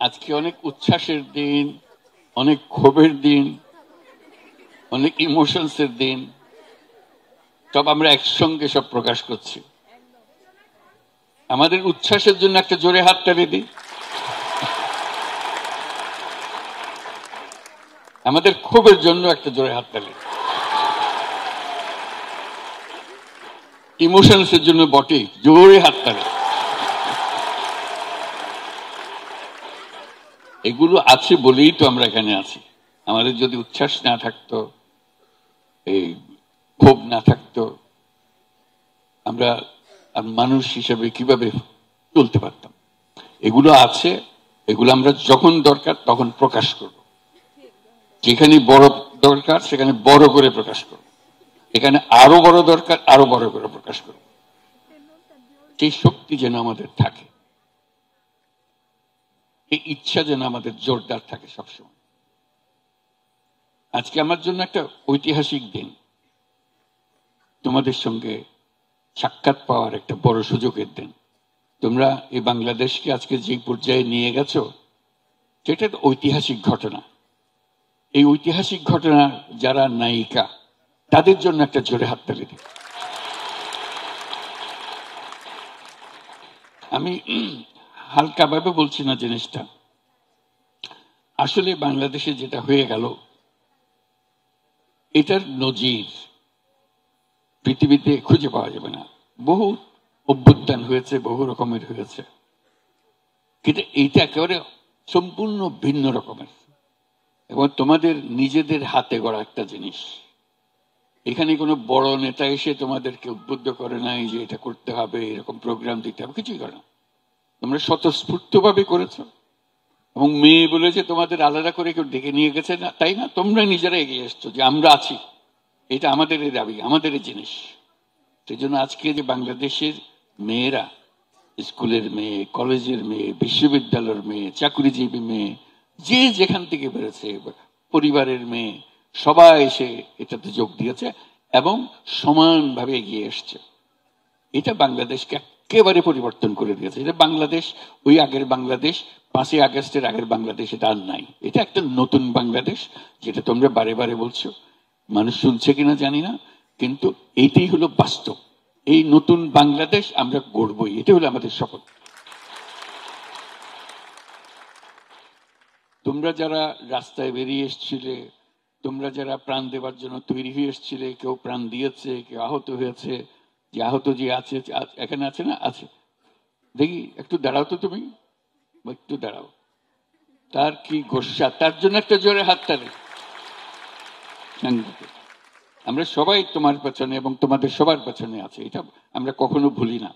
আজকে অনেক উচ্ছ্বাসের দিন, অনেক ক্ষোভের দিন, অনেক ইমোশনসের দিন, সব আমরা একসঙ্গে সব প্রকাশ করছি। আমাদের উচ্ছ্বাসের জন্য একটা জোরে হাততালি দিই, আমাদের ক্ষোভের জন্য একটা জোরে হাততালি, ইমোশনসের জন্য বটে জোরে হাততালি। এগুলো আছে বলেই তো আমরা এখানে আছি। আমাদের যদি উচ্ছ্বাস না থাকতো, এই ক্ষোভ না থাকতো, আমরা মানুষ হিসেবে কিভাবে চলতে পারতাম? এগুলো আছে, এগুলো আমরা যখন দরকার তখন প্রকাশ করব। যেখানে বড় দরকার সেখানে বড় করে প্রকাশ করব, এখানে আরো বড় দরকার আরো বড় করে প্রকাশ করব। সেই শক্তি যেন আমাদের থাকে, এই ইচ্ছা যেন আমাদের জোরদার থাকে সবসময়। আজকে আমার জন্য একটা ঐতিহাসিক দিন, তোমাদের সঙ্গে সাক্ষাৎ পাওয়ার একটা বড় সুযোগের দিন। তোমরা এই বাংলাদেশকে আজকে যে পর্যায়ে নিয়ে গেছো, সেটা ঐতিহাসিক ঘটনা। এই ঐতিহাসিক ঘটনা যারা নায়িকা, তাদের জন্য একটা জোরে হাততালি দিই। আমি হালকাভাবে বলছি না জিনিসটা, আসলে বাংলাদেশে যেটা হয়ে গেল এটার নজির পৃথিবীতে খুঁজে পাওয়া যাবে না। বহু অভ্যুত্থান হয়েছে, বহু রকমের হয়েছে, কিন্তু এইটা একেবারে সম্পূর্ণ ভিন্ন রকমের এবং তোমাদের নিজেদের হাতে গড়া একটা জিনিস। এখানে কোনো বড় নেতা এসে তোমাদেরকে উদ্বুদ্ধ করে নাই যে এটা করতে হবে, এরকম প্রোগ্রাম দিতে হবে, কিছুই করে না। তোমরা স্বতঃস্ফূর্তভাবে করেছো এবং মেয়ে বলেছে তোমাদের আলাদা করে কেউ ডেকে নিয়ে গেছে না, তাই না? তোমরা নিজেরা এগিয়ে এসছো যে আমরা আছি, এটা আমাদের দাবি, আমাদের জিনিস। সেই জন্য আজকে যে বাংলাদেশের মেয়েরা, স্কুলের মেয়ে, কলেজের মেয়ে, বিশ্ববিদ্যালয়ের মেয়ে, চাকরিজীবী মেয়ে, যে যেখান থেকে বেরোছে, পরিবারের মেয়ে, সবাই এসে এটাতে যোগ দিয়েছে এবং সমানভাবে এগিয়ে এসছে। এটা বাংলাদেশকে একেবারে পরিবর্তন করে দিয়েছে। এটা বাংলাদেশ ওই আগের বাংলাদেশ, 5ই আগস্টের আগের বাংলাদেশ এটা আর নাই। এটা একটা নতুন বাংলাদেশ, যেটা তোমরা বারে বারে বলছো, মানুষ শুনছে কিনা জানি না, কিন্তু এইটাই হলো বাস্তব। এই নতুন বাংলাদেশ আমরা গড়বই, এটা হলো আমাদের শপথ। তোমরা যারা রাস্তায় বেরিয়ে এসছিলে, তোমরা যারা প্রাণ দেওয়ার জন্য তৈরি হয়ে এসছিলে, কেউ প্রাণ দিয়েছে, কেউ আহত হয়েছে, যে আহত যে আছে এখানে আছে না, আছে, দেখি একটু দাঁড়াও তো, তুমি একটু দাঁড়াও। তার কি গোস্বা, তার জন্য একটা জোরে হাততালি। আমরা সবাই তোমার পেছনে এবং তোমাদের সবার পেছনে আছে, এটা আমরা কখনো ভুলি না।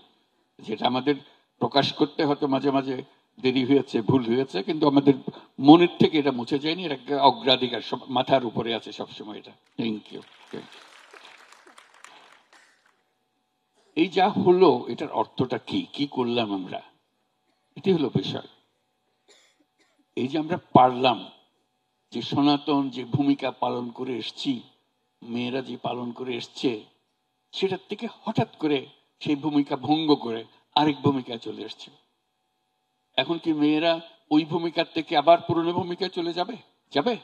যেটা আমাদের প্রকাশ করতে হয়তো মাঝে মাঝে দেরি হয়েছে, ভুল হয়েছে, কিন্তু আমাদের মনের থেকে এটা মুছে যায়নি। এটা অগ্রাধিকার, সব মাথার উপরে আছে সবসময় এটা। Thank you. এই যা হলো এটার অর্থটা কি, কি করলাম আমরা, এটি হলো বিষয়। এই যে আমরা পারলাম, যে সনাতন যে ভূমিকা পালন করে এসছি, মেয়েরা যে পালন করে এসছে, সেটার থেকে হঠাৎ করে সেই ভূমিকা ভঙ্গ করে আরেক ভূমিকায় চলে এসছে। এখন কি মেয়েরা ওই ভূমিকার থেকে আবার পুরনো ভূমিকায় চলে যাবে? যাবে?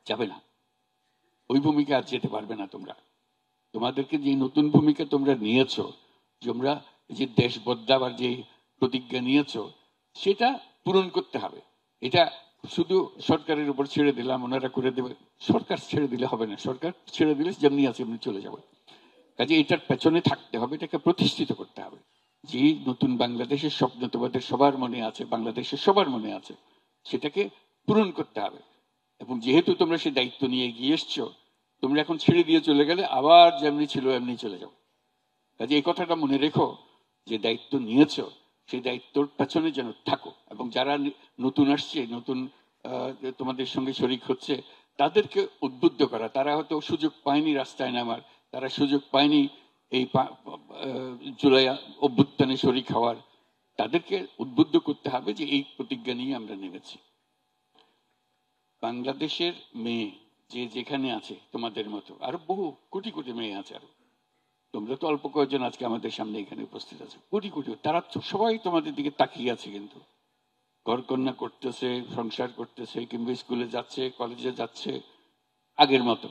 যাবে না। ওই ভূমিকা আর যেতে পারবে না তোমরা। তোমাদেরকে যে নতুন ভূমিকা তোমরা নিয়েছো, তোমরা যে দেশ বদলাবার যে প্রতিজ্ঞা নিয়েছো, সেটা পূরণ করতে হবে। এটা শুধু সরকারের উপর ছেড়ে দিলাম, ওনারা করে দেবে, সরকার ছেড়ে দিলে হবে না। সরকার ছেড়ে দিলে যেমনি আছে এমনি চলে যাবে। কাজে এটার পেছনে থাকতে হবে, এটাকে প্রতিষ্ঠিত করতে হবে। যে নতুন বাংলাদেশের স্বপ্ন তোমাদের সবার মনে আছে, বাংলাদেশের সবার মনে আছে, সেটাকে পূরণ করতে হবে। এবং যেহেতু তোমরা সেই দায়িত্ব নিয়ে এগিয়ে এসছো, তোমরা এখন ছেড়ে দিয়ে চলে গেলে আবার যেমনি ছিল এমনি চলে যাও। কাজে এই কথাটা মনে রেখো, যে দায়িত্ব নিয়েছো সেই দায়িত্বর পেছনে যেন থাকো। এবং যারা নতুন আসছে, নতুন তোমাদের সঙ্গে শরিক হচ্ছে, তাদেরকে উদ্বুদ্ধ করা। তারা হয়তো সুযোগ পায়নি রাস্তায় নামার, তারা সুযোগ পায়নি এই জুলাই অভ্যুত্থানে শরিক হওয়ার, তাদেরকে উদ্বুদ্ধ করতে হবে যে এই প্রতিজ্ঞা নিয়ে আমরা নেমেছি। বাংলাদেশের মেয়ে যে যেখানে আছে, তোমাদের মতো আরো বহু কোটি কোটি মেয়ে আছে, আরো তোমরা তো অল্প কয়েকজন আজকে আমাদের সামনে এখানে উপস্থিত আছে, কোটি কোটি, তারা সবাই তোমাদের দিকে তাকিয়ে আছে। কিন্তু ঘরকন্যা করতেছে, সংসার করতেছে, কিংবা স্কুলে যাচ্ছে, কলেজে যাচ্ছে আগের মতো,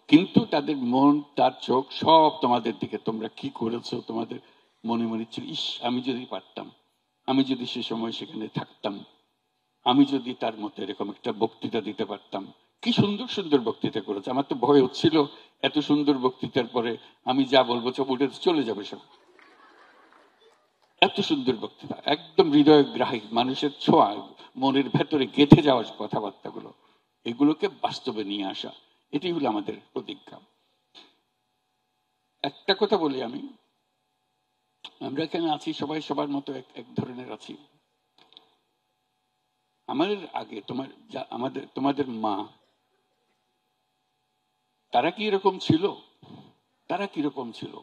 কিন্তু তাদের মন, তার চোখ সব তোমাদের দিকে। তোমরা কি করেছো, তোমাদের মনে মনে ছিল, ইস আমি যদি পারতাম, আমি যদি সে সময় সেখানে থাকতাম, আমি যদি তার মতো এরকম একটা বক্তৃতা দিতে পারতাম। কি সুন্দর সুন্দর বক্তৃতা করেছে। আমার তো ভয় হচ্ছিল এত সুন্দর বক্তৃতার পরে আমি যা বলবো সব উঠে চলে যাবে সব। এত সুন্দর বক্তৃতা, একদম হৃদয়গ্রাহী, মানুষের ছোঁয়া, মনের ভেতরে গেঁথে যাওয়ার কথাবার্তাগুলো, এগুলোকে বাস্তবে নিয়ে আসা, এটি হলো আমাদের প্রতিজ্ঞা। একটা কথা বলি আমি, আমরা এখানে আছি সবাই সবার মতো এক ধরনের আছি। আমাদের আগে তোমাদের মা, তারা কি এরকম ছিল? তারা কিরকম ছিল?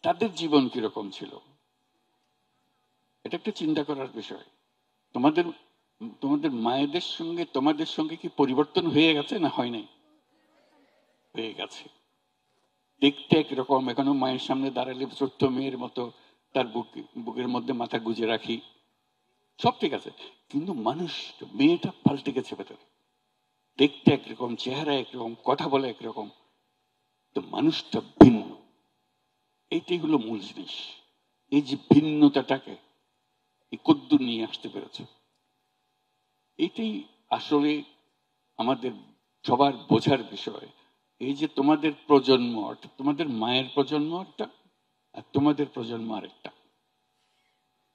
তাদের জীবন কিরকম ছিল? এটা একটা চিন্তা করার বিষয়। তোমাদের তোমাদের মায়েদের সঙ্গে তোমাদের সঙ্গে কি পরিবর্তন হয়ে গেছে না হয় নাই? হয়ে গেছে। দেখতে একরকম, এখনো মায়ের সামনে দাঁড়ালে ছোট্ট মেয়ের মতো তার বুকের মধ্যে মাথা গুজে রাখি, সব ঠিক আছে, কিন্তু মানুষ, মেয়েটা পাল্টে গেছে ভেতরে। দেখতে একরকম, চেহারা একরকম, কথা বলে একরকম, তো মানুষটা ভিন্ন। এইটাই হলো মূল জিনিস। এই যে ভিন্নতাটাকে এই কদ্দুর নিয়ে আসতে পেরেছে, এটাই আসলে আমাদের সবার বোঝার বিষয়। এই যে তোমাদের প্রজন্ম, তোমাদের মায়ের প্রজন্ম একটা, আর তোমাদের প্রজন্ম আরেকটা,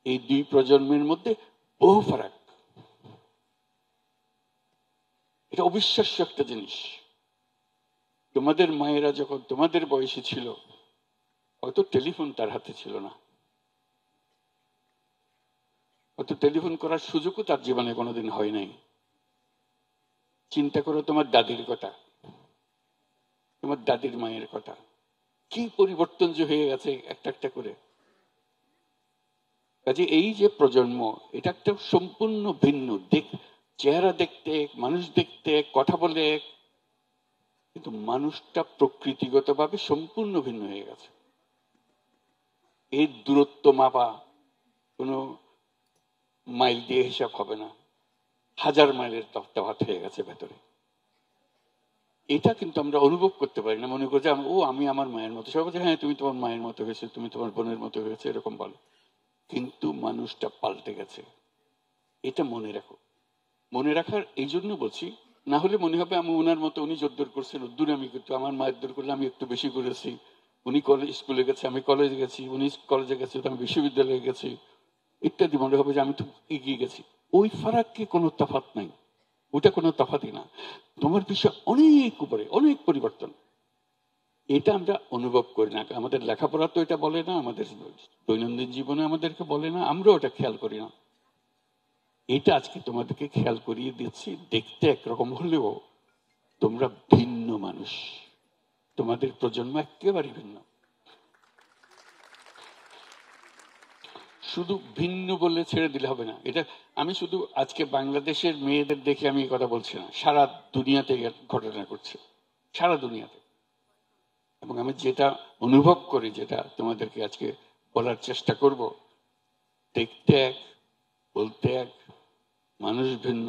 এই দুই প্রজন্মের মধ্যে বহু ফারাক। এটা অবিশ্বাস্য একটা জিনিস। তোমাদের মায়েরা যখন তোমাদের বয়সে ছিল, হয়তো টেলিফোন তার হাতে ছিল না, হয়তো টেলিফোন করার সুযোগও তার জীবনে কোনোদিন হয় নাই। চিন্তা করো তোমার দাদির কথা, তোমার দাদির মায়ের কথা, কি পরিবর্তন যে হয়ে গেছে একটা একটা করে। কাজে এই যে প্রজন্ম, এটা একটা সম্পূর্ণ ভিন্ন দিক। চেহারা দেখতে, মানুষ দেখতে, কথা বলে, কিন্তু মানুষটা প্রকৃতিগতভাবে সম্পূর্ণ ভিন্ন হয়ে গেছে। এর দূরত্ব মাপা কোনো মাইল দিয়ে হিসাব হবে না, 1000 মাইলের তফাৎ হয়ে গেছে ভেতরে। এটা কিন্তু আমরা অনুভব করতে পারি না, মনে করি যে আমি আমার মায়ের মতো। সবাই বলছে হ্যাঁ তুমি তোমার মায়ের মতো হয়েছে, তুমি তোমার বোনের মতো হয়েছে, এরকম বলো, কিন্তু মানুষটা পাল্টে গেছে। এটা মনে রাখো। মনে রাখার এই জন্য বলছি, না হলে মনে হবে আমি ওনার মতো, উনি জোরদার করছেন উদ্দুর আমি কিন্তু আমার মায়ের দূর করলে আমি একটু বেশি করেছি, উনি স্কুলে গেছে আমি কলেজে গেছি, উনি কলেজে গেছে আমি বিশ্ববিদ্যালয়ে গেছি ইত্যাদি, মনে হবে যে আমি তো এগিয়ে গেছি। ওই ফারাক কি কোনো তফাৎ নাই, ওটা কোনো তফাৎই না। তোমার বিষয় অনেক উপরে, অনেক পরিবর্তন। এটা আমরা অনুভব করি না, আমাদের লেখাপড়া তো এটা বলে না, আমাদের দৈনন্দিন জীবনে আমাদেরকে বলে না, আমরাও এটা খেয়াল করি না। এটা আজকে তোমাদেরকে খেয়াল করিয়ে দিচ্ছি। দেখতে একরকম হলেও তোমরা ভিন্ন মানুষ, তোমাদের প্রজন্ম একেবারে ভিন্ন। শুধু ভিন্ন বললে ছেড়ে দিলে হবে না। এটা আমি শুধু আজকে বাংলাদেশের মেয়েদের দেখে আমি এই কথা বলছি না, সারা দুনিয়াতে ঘটনা করছে, সারা দুনিয়াতে। এবং আমি যেটা অনুভব করি, যেটা তোমাদেরকে আজকে বলার চেষ্টা করব, দেখতে এক, বলতে এক, মানুষ ভিন্ন,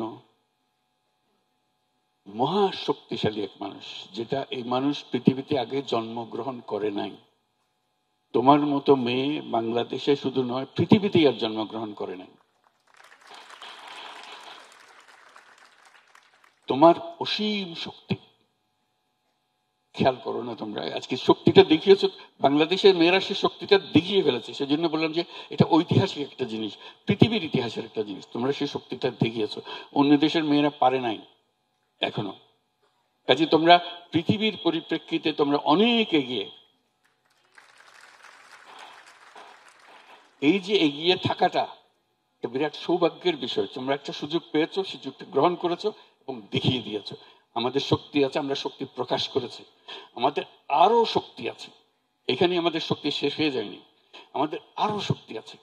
মহা শক্তিশালী এক মানুষ, যেটা এই মানুষ পৃথিবীতে আগে জন্মগ্রহণ করে নাই। তোমার মতো মেয়ে বাংলাদেশে শুধু নয়, পৃথিবীতেই আর জন্মগ্রহণ করে নাই। তোমার অসীম শক্তি, খেয়াল করো না তোমরা, আজকে শক্তিটা দেখিয়েছো, বাংলাদেশের মেয়েরা সে শক্তিটা দেখিয়ে ফেলেছে। সেজন্য বললাম যে এটা ঐতিহাসিক একটা জিনিস, পৃথিবীর ইতিহাসের একটা জিনিস, তোমরা সেই শক্তিটা দেখিয়েছো, অন্য দেশের মেয়েরা পারে নাই এখনো। কাজে তোমরা পৃথিবীর পরিপ্রেক্ষিতে তোমরা অনেক এগিয়ে। এই যে এগিয়ে থাকাটা বিরাট সৌভাগ্যের বিষয়। তোমরা একটা সুযোগ পেয়েছো, সুযোগটা গ্রহণ করেছো এবং দেখিয়ে দিয়েছো। আমাদের শক্তি আছে, আমরা শক্তি প্রকাশ করেছি, আমাদের আরো শক্তি আছে। এখানে আমাদের শক্তি শেষ হয়ে যায়নি, আমাদের আরো শক্তি আছে।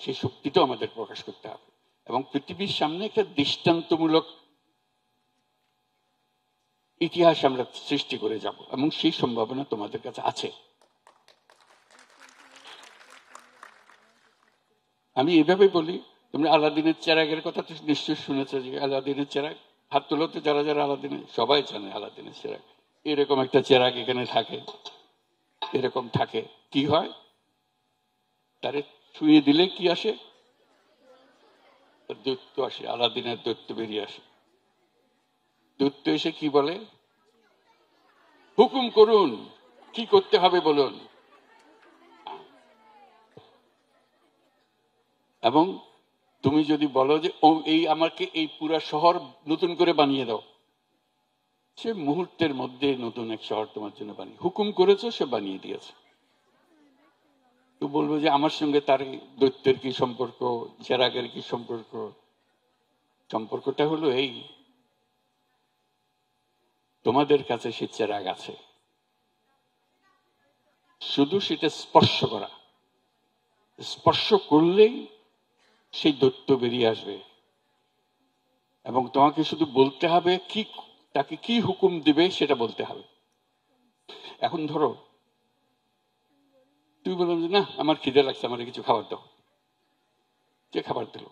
সেই শক্তিটাও আমাদের প্রকাশ করতে হবে এবং পৃথিবীর সামনে একটা দৃষ্টান্তমূলক ইতিহাস আমরা সৃষ্টি করে যাব, এবং সেই সম্ভাবনা তোমাদের কাছে আছে। আমি এভাবে বলি, তোমরা আলাদিনের চেরাগের কথা তো নিশ্চয় শুনেছো, যে আলাদিনের চেরাগ, হাত তোলো তো যারা যারা আলাদিনের, সবাই জানে আলাদিনের চেরাগ। এরকম একটা চেরাগ এখানে থাকে, এরকম থাকে। কি হয়, তারে ছুঁয়ে দিলে কি আসে? দৈত্য আসে, আলাদিনের দৈত্য বেরিয়ে আসে। দৈত্য এসে কি বলে? হুকুম করুন, কি করতে হবে বলুন। এবং তুমি যদি বলো যে ও এই আমাকে এই পুরা শহর নতুন করে বানিয়ে দাও, সে মুহূর্তের মধ্যে নতুন এক শহর তোমার জন্য বানিয়ে, হুকুম করেছো, সে বানিয়ে দিয়েছে। তো বলবো যে আমার সঙ্গে তার দৈত্যের কি সম্পর্ক, চেরাগের কি সম্পর্ক? সম্পর্কটা হলো এই, তোমাদের কাছে সে চেরাগ আছে, শুধু সেটা স্পর্শ করা, স্পর্শ করলেই সেই দৈত্য বেরিয়ে আসবে। এবং তোমাকে শুধু বলতে হবে কি, তাকে কি হুকুম দিবে সেটা বলতে হবে। এখন ধরো তুই বললাম যে না আমার খিদে লাগছে, আমার কিছু খাবার দাও, যে খাবার দিল,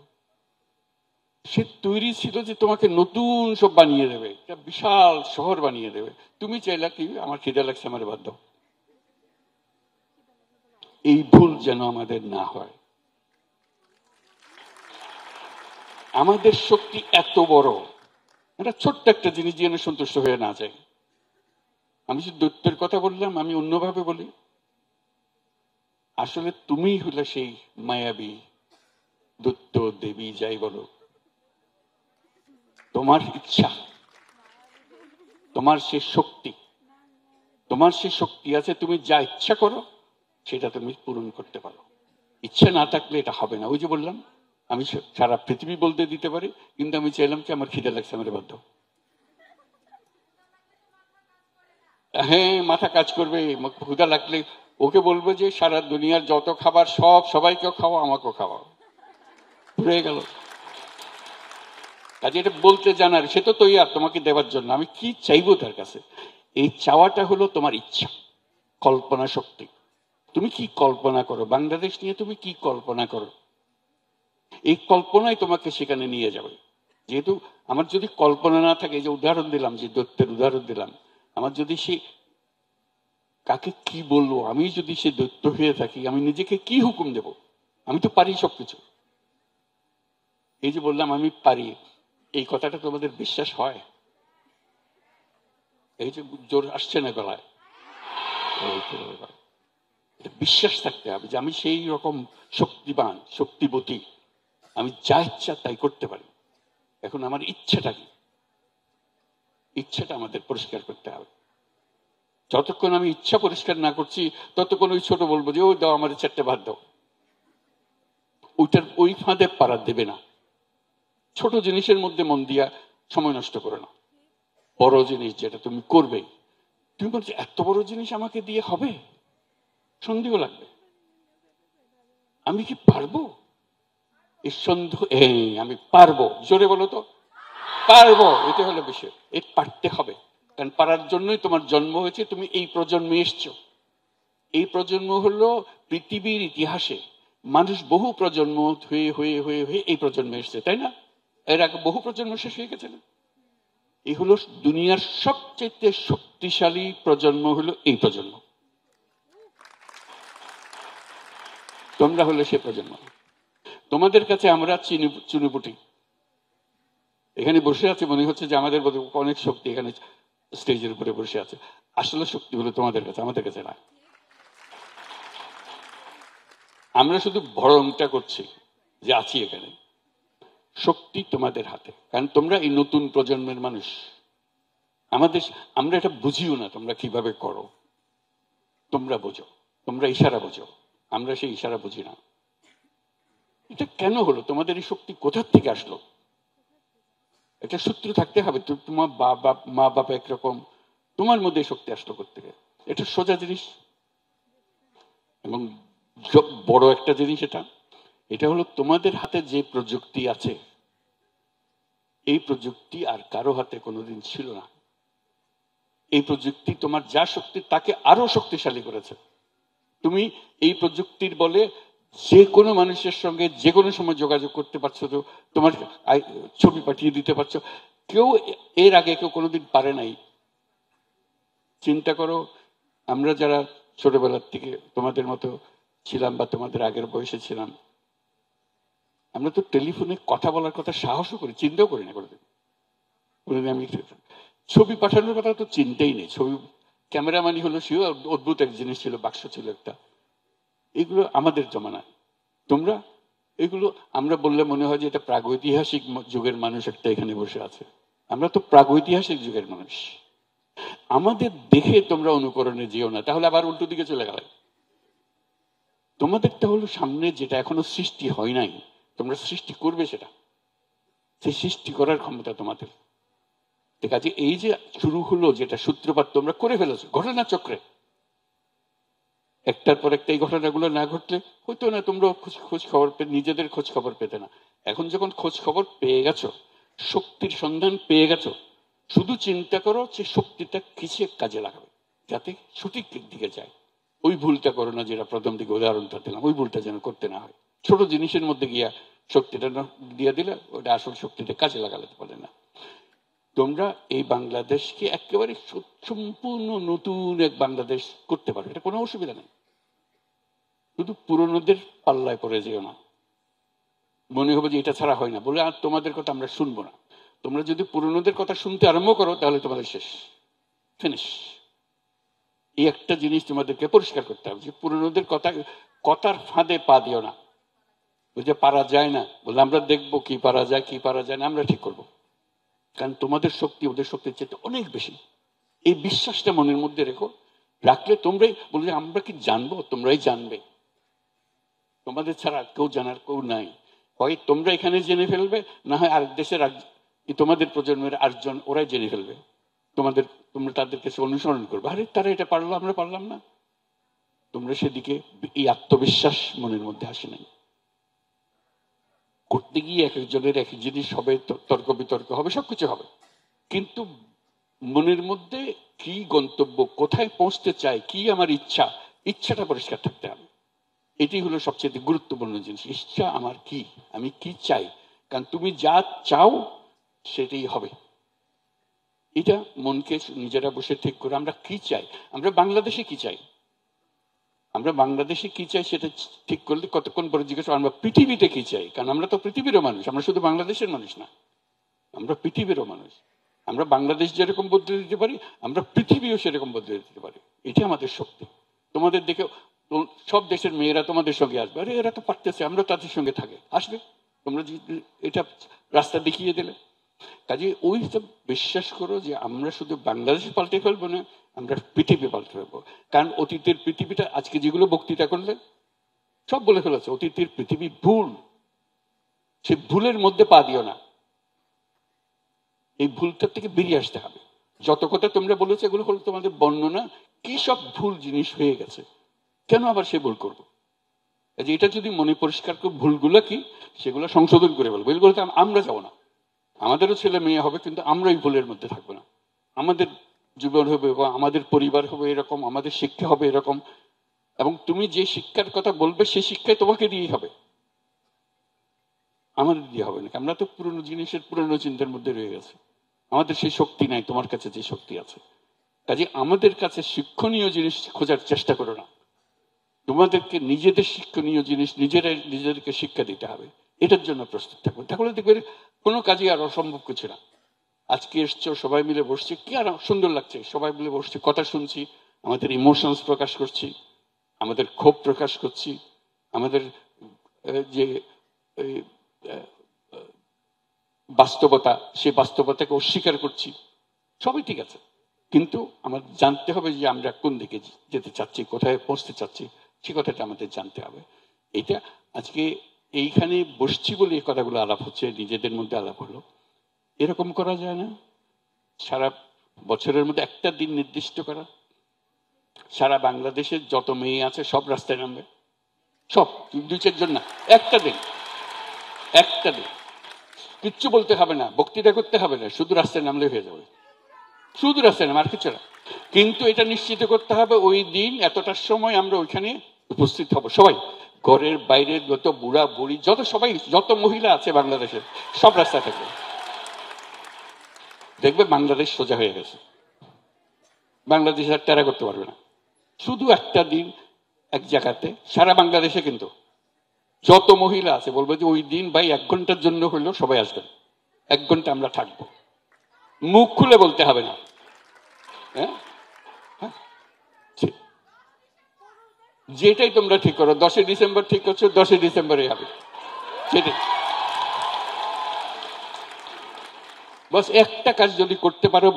সে তৈরি ছিল যে তোমাকে নতুন সব বানিয়ে দেবে, একটা বিশাল শহর বানিয়ে দেবে। তুমি চাইলা কি, আমার খিদে লাগছে, আমার বাদ দাও। এই ভুল যেন আমাদের না হয়। আমাদের শক্তি এত বড়, এটা ছোট্ট একটা জিনিস যেন সন্তুষ্ট হয়ে না যায়। আমি যে দৈত্যের কথা বললাম, আমি অন্যভাবে বলি, আসলে তুমি হলে সেই মায়াবী দৈত্য, দেবী, যাই বলো। তোমার ইচ্ছা, তোমার সে শক্তি, তোমার সে শক্তি আছে, তুমি যা ইচ্ছা করো সেটা তুমি পূরণ করতে পারো। ইচ্ছা না থাকলে এটা হবে না। ওই যে বললাম, আমি সারা পৃথিবী বলতে দিতে পারি, কিন্তু আমি চাইলাম কি আমার খিদে লাগছে, আমার বাধ্য। হ্যাঁ, মাথা কাজ করবে, ক্ষুধা লাগলে ওকে বলবো যে সারা দুনিয়ার যত খাবার সব সবাইকেও খাওয়া, আমাকেও খাওয়াও, হয়ে গেল। কাজে এটা বলতে জানার, সে তো তৈরি তোমাকে দেওয়ার জন্য। আমি কি চাইবো তার কাছে? এই চাওয়াটা হলো তোমার ইচ্ছা, কল্পনা শক্তি। তুমি কি কল্পনা করো, বাংলাদেশ নিয়ে তুমি কি কল্পনা করো, এই কল্পনাই তোমাকে সেখানে নিয়ে যাবে। যেহেতু আমার যদি কল্পনা না থাকে, যে উদাহরণ দিলাম, যে দৈত্যের উদাহরণ দিলাম, আমার যদি সে কাকে কি বলবো, আমি যদি সে দৈত্য হয়ে থাকি, আমি নিজেকে কি হুকুম দেব? আমি তো পারি সবকিছু। এই যে বললাম আমি পারি, এই কথাটা তোমাদের বিশ্বাস হয়? এই যে জোর আসছে না গলায়, বিশ্বাস থাকতে হবে যে আমি সেই রকম শক্তিবান, শক্তিবতী, আমি যা ইচ্ছা তাই করতে পারি। এখন আমার ইচ্ছাটা কি? ইচ্ছাটা আমাদের পরিষ্কার করতে হবে। যতক্ষণ আমি ইচ্ছা পরিষ্কার না করছি, ততক্ষণ ওই ছোট বলবো যে ও দাও আমার 4টে ভাত দাও, ওইটার ওই ফাঁদে পাড়া দেবে না। ছোট জিনিসের মধ্যে মন দিয়া সময় নষ্ট করো না। বড় জিনিস যেটা তুমি করবে, তুমি বলছো এত বড় জিনিস আমাকে দিয়ে হবে, সন্দেহ লাগবে, আমি কি পারবো? এই সন্দেহ, এই আমি পারবো, জোরে বলো তো, পারবো, এটা হলো বিষয়। এই পারতে হবে, কারণ পারার জন্যই তোমার জন্ম হয়েছে, তুমি এই প্রজন্মে এসছো। এই প্রজন্ম হলো পৃথিবীর ইতিহাসে মানুষ বহু প্রজন্ম হয়ে হয়ে হয়ে হয়ে এই প্রজন্মে এসছে, তাই না? এর আগে বহু প্রজন্ম শেষ হয়ে গেছে না? এই হলো দুনিয়ার সবচেয়ে শক্তিশালী প্রজন্ম, হলো এই প্রজন্ম। তোমরা হলে সে প্রজন্ম। তোমাদের কাছে আমরা চুনুপুটি, এখানে বসে আছে, মনে হচ্ছে যে আমাদের অনেক শক্তি এখানে স্টেজের উপরে বসে আছে। আসলে শক্তি হলো তোমাদের কাছে, আমাদের কাছে না। আমরা শুধু ভরণটা করছি যে আছি এখানে। শক্তি তোমাদের হাতে, কারণ তোমরা এই নতুন প্রজন্মের মানুষ। আমাদের, আমরা এটা বুঝিও না তোমরা কিভাবে করো, তোমরা বোঝো, তোমরা ইশারা বোঝো, আমরা সেই ইশারা বুঝি না। এটা কেন হলো? তোমাদের এই শক্তি কোথার থেকে আসলো? একটা সূত্র থাকতে হবে। তোমার মা বাবা একরকম, তোমার মধ্যে শক্তি আসলো কোত্থেকে? এটা সোজা জিনিস এবং বড় একটা জিনিস। এটা হলো তোমাদের হাতে যে প্রযুক্তি আছে, এই প্রযুক্তি আর কারো হাতে কোনোদিন ছিল না। এই প্রযুক্তি তোমার যা শক্তি তাকে আরো শক্তিশালী করেছে। তুমি এই প্রযুক্তির বলে যে কোনো মানুষের সঙ্গে যে কোনো সময় যোগাযোগ করতে পারছো, তো তোমার ছবি পাঠিয়ে দিতে পারছো। কেউ এর আগে কেউ কোনোদিন পারে নাই। চিন্তা করো, আমরা যারা ছোটবেলার থেকে তোমাদের মতো ছিলাম বা তোমাদের আগের বয়সে ছিলাম, আমরা তো টেলিফোনে কথা বলার কথা সাহসও করি, চিন্তাও করি না কোনোদিন। আমি ছবি পাঠানোর কথা তো চিন্তাই নেই। ছবি ক্যামেরাম্যানই হলো, সেও অদ্ভুত এক জিনিস ছিল, বাক্স ছিল একটা। এগুলো আমাদের জমানা। তোমরা এগুলো আমরা বললে মনে হয় যে এটা প্রাগৈতিহাসিক যুগের মানুষ একটা এখানে বসে আছে। আমরা তো প্রাগৈতিহাসিক যুগের মানুষ। আমাদের দেখে তোমরা অনুকরণে যেও না, তাহলে আবার উল্টো দিকে চলে গেলে। তোমাদেরটা হলো সামনে যেটা এখনো সৃষ্টি হয় নাই, তোমরা সৃষ্টি করবে সেটা। সেই সৃষ্টি করার ক্ষমতা তোমাদের। ঠিক আছে, এই যে শুরু হলো যেটা সূত্রপাত তোমরা করে ফেলেছো ঘটনা চক্রে, একটার পর একটা এই ঘটনাগুলো না ঘটলে হইতো না। তোমরা খোঁজ খবর নিজেদের খোঁজ খবর পেতে না। এখন যখন খোঁজ খবর পেয়ে গেছো, শক্তির সন্ধান পেয়ে গেছো, শুধু চিন্তা করো যে শক্তিটা কিসে কাজে লাগাবে যাতে সঠিক দিকে যায়। ওই ভুলটা করো না, যেটা প্রথম দিকে উদাহরণটা দিলাম, ওই ভুলটা যেন করতে না হয়। ছোট জিনিসের মধ্যে গিয়া শক্তিটা দিয়ে দিলে ওটা আসল শক্তিটা কাজে লাগাতে পারে না। তোমরা এই বাংলাদেশকে একেবারে সম্পূর্ণ নতুন এক বাংলাদেশ করতে পারো, এটা কোনো অসুবিধা নেই। শুধু পুরনোদের পাল্লায় পড়ে যেও না। মনে হবে যে এটা ছাড়া হয় না বলে আর তোমাদের কথা আমরা শুনবো না। তোমরা যদি পুরনোদের কথা শুনতে আরম্ভ করো তাহলে তোমাদের শেষ, ফিনিশ। এই একটা জিনিস তোমাদেরকে পরিষ্কার করতে হবে যে পুরনোদের কথার ফাঁদে পা দিও না। বুঝে পারা যায় না বলে আমরা দেখবো কি পারা যায় কি পারা যায় না আমরা ঠিক করবো। কারণ তোমাদের শক্তি ওদের শক্তির চেয়ে অনেক বেশি। এই বিশ্বাসটা মনের মধ্যে রেখো। রাখলে তোমরাই বলবে আমরা কি জানবো, তোমরাই জানবে। তোমাদের ছাড়া কেউ জানার কেউ নাই। হয় তোমরা এখানে জেনে ফেলবে, না হয় আরেক দেশের তোমাদের প্রজন্মের আরেকজন ওরাই জেনে ফেলবে। তোমরা তাদের কাছে অনুসরণ করবে, আরে তারা এটা পারলো আমরা পারলাম না। তোমরা সেদিকে এই আত্মবিশ্বাস মনের মধ্যে আসে নাই। করতে গিয়ে এক একজনের এক এক জিনিস হবে, তর্ক বিতর্ক হবে, সবকিছু হবে, কিন্তু মনের মধ্যে কি গন্তব্য, কোথায় পৌঁছতে চাই, কি আমার ইচ্ছাটা পরিষ্কার থাকতে হবে। এটি হলো সবচেয়ে গুরুত্বপূর্ণ জিনিস। ইচ্ছা আমার কি, আমি কি চাই। কারণ তুমি যা চাও সেটাই হবে। এটা মনকে নিজেরা বসে ঠিক করে আমরা কি চাই, আমরা বাংলাদেশে কি চাই, আমরা বাংলাদেশে কি চাই সেটা ঠিক করলে কতক্ষণ পরে জিজ্ঞেস আমরা পৃথিবীতে কি চাই। কারণ আমরা তো পৃথিবীরও মানুষ, আমরা শুধু বাংলাদেশের মানুষ না, আমরা পৃথিবীরও মানুষ। আমরা বাংলাদেশ যেরকম বদলে দিতে পারি, আমরা পৃথিবীও সেরকম বদলে দিতে পারি। এটি আমাদের শক্তি। তোমাদের দেখে সব দেশের মেয়েরা তোমাদের সঙ্গে আসবে, আরে এরা তো পারতেছে, আমরা তাদের সঙ্গে থাকে, আসবে। তোমরা এটা রাস্তা দেখিয়ে দিলে। কাজে ওই সব বিশ্বাস করো যে আমরা শুধু বাংলাদেশ পাল্টে ফেলবো না, আমরা পৃথিবী পাল্টে ফেলবো। কারণ অতীতের পৃথিবীটা আজকে যেগুলো বক্তৃতা করলে সব বলে ফেলেছে, অতীতের পৃথিবী ভুল। সে ভুলের মধ্যে পা দিও না। এই ভুলটার থেকে বেরিয়ে আসতে হবে। যত কথা তোমরা বলেছো এগুলো হলো তোমাদের বর্ণনা, কি সব ভুল জিনিস হয়ে গেছে, কেন আবার সে ভুল করবো। এটা যদি মনে পরিষ্কার করে ভুলগুলো কি সেগুলো সংশোধন করে বলবো, এগুলো বলতে আমরা যাবো না। আমাদেরও ছেলে মেয়ে হবে, কিন্তু আমরা এই ভুলের মধ্যে থাকবো না। আমাদের জীবন হবে বা আমাদের পরিবার হবে এরকম, আমাদের শিক্ষা হবে এরকম। এবং তুমি যে শিক্ষার কথা বলবে সেই শিক্ষায় তোমাকে দিয়েই হবে, আমাদের দিয়ে হবে না। আমরা তো পুরনো জিনিসের পুরনো চিন্তার মধ্যে রয়ে গেছে, আমাদের সেই শক্তি নাই তোমার কাছে যে শক্তি আছে। কাজে আমাদের কাছে শিক্ষণীয় জিনিস খোঁজার চেষ্টা করো না। তোমাদেরকে নিজেদের শিক্ষণীয় জিনিস নিজেদেরকে শিক্ষা দিতে হবে। এটার জন্য প্রস্তুত থাকবে, তাহলে দেখবে কোনো কাজে আর অসম্ভব কিছু না। আজকে এসছো, সবাই মিলে বসছি, কি আর সুন্দর লাগছে, সবাই মিলে বসছি, কথা শুনছি, আমাদের ইমোশনস প্রকাশ করছি, আমাদের ক্ষোভ প্রকাশ করছি, আমাদের যে বাস্তবতা সেই বাস্তবতাকে অস্বীকার করছি, সবই ঠিক আছে। কিন্তু আমাদের জানতে হবে যে আমরা কোন দিকে যেতে চাচ্ছি, কোথায় পৌঁছতে চাচ্ছি, সে কথাটা আমাদের জানতে হবে। এটা আজকে এইখানে বসছি বলে এই কথাগুলো আলাপ হচ্ছে, নিজেদের মধ্যে আলাপ হলো। এরকম করা যায় না সারা বছরের মধ্যে একটা দিন নির্দিষ্ট করা, সারা বাংলাদেশের যত মেয়ে আছে সব রাস্তায় নামবে, সব 2-4 জন না, একটা দিন কিচ্ছু বলতে হবে না, বক্তৃতা করতে হবে না, শুধু রাস্তায় নামলে হয়ে যাবে, শুধু রাস্তায় নাম, আর কিছু না। কিন্তু এটা নিশ্চিত করতে হবে ওই দিন এতটার সময় আমরা ওইখানে উপস্থিত হব সবাই। ঘরের বাইরে যত বুড়া বুড়ি যত সবাই যত মহিলা আছে বাংলাদেশের সব রাস্তা থেকে দেখবে বাংলাদেশ সোজা হয়ে গেছে। বাংলাদেশ আর টেরা করতে পারবে না। শুধু একটা দিন এক জায়গাতে সারা বাংলাদেশে কিন্তু যত মহিলা আছে বলবো যে ওই দিন ভাই 1 ঘন্টার জন্য হইলেও সবাই আসবেন, 1 ঘন্টা আমরা থাকবো, মুখ খুলে বলতে হবে না। হ্যাঁ, যেটাই তোমরা ঠিক করো, 10 ডিসেম্বর ঠিক করছো, 10 ডিসেম্বরে হবে সেটাই। বাস একটা কাজ যদি করতে পারো,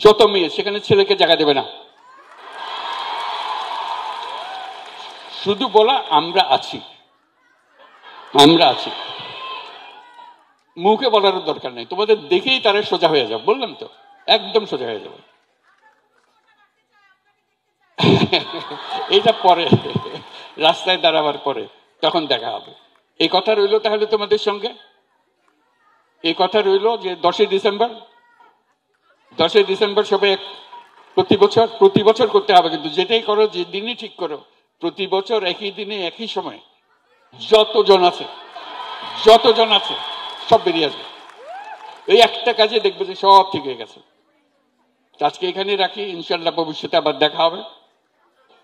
যত মেয়ে সেখানে ছেলেকে জায়গা দেবে না, শুধু বলা আমরা আছি, আমরা আছি। মুখে বলার দরকার নেই, তোমাদের দেখেই তারা সোজা হয়ে যাবে। বললাম তো, একদম সোজা হয়ে যাবে। এইটা পরে রাস্তায় দাঁড়াবার পরে তখন দেখা হবে। এই কথা রইল তাহলে তোমাদের সঙ্গে, এই কথা রইল যে 10 ডিসেম্বর, 10 ডিসেম্বর সবাই প্রতি বছর করতে হবে। কিন্তু যেটাই করো, যে দিনই ঠিক করো, প্রতি বছর একই দিনে একই সময় যতজন আছে সব বেরিয়ে আসবে। এই একটা কাজে দেখবে যে সব ঠিক হয়ে গেছে। আজকে এখানে রাখি, ইনশাল্লাহ ভবিষ্যতে আবার দেখা হবে।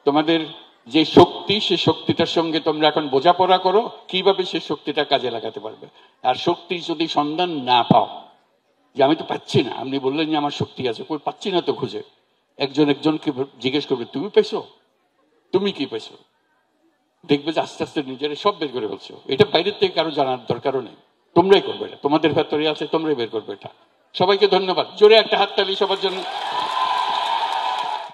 তোমাদের যে শক্তি, সে শক্তিটার সঙ্গে তোমরা এখন বোঝাপড়া করো কিভাবে সে শক্তিটা কাজে লাগাতে পারবে। আর শক্তি যদি সন্ধান না পাও, যে আমি তো পাচ্ছি না, আপনি বললেন যে আমার শক্তি আছে, কই পাচ্ছি না তো খুঁজে, একজনকে জিজ্ঞেস করবে তুমি পেয়েছো, তুমি কি পেয়েছো, দেখবে যে আস্তে আস্তে নিজেরা সব বের করে ফেলছো। এটা বাইরের থেকে কারো জানার দরকারও নেই, তোমরাই করবে এটা, তোমাদের ভেতরে আছে, তোমরাই বের করবে এটা। সবাইকে ধন্যবাদ, জোরে একটা হাততালি সবার জন্য।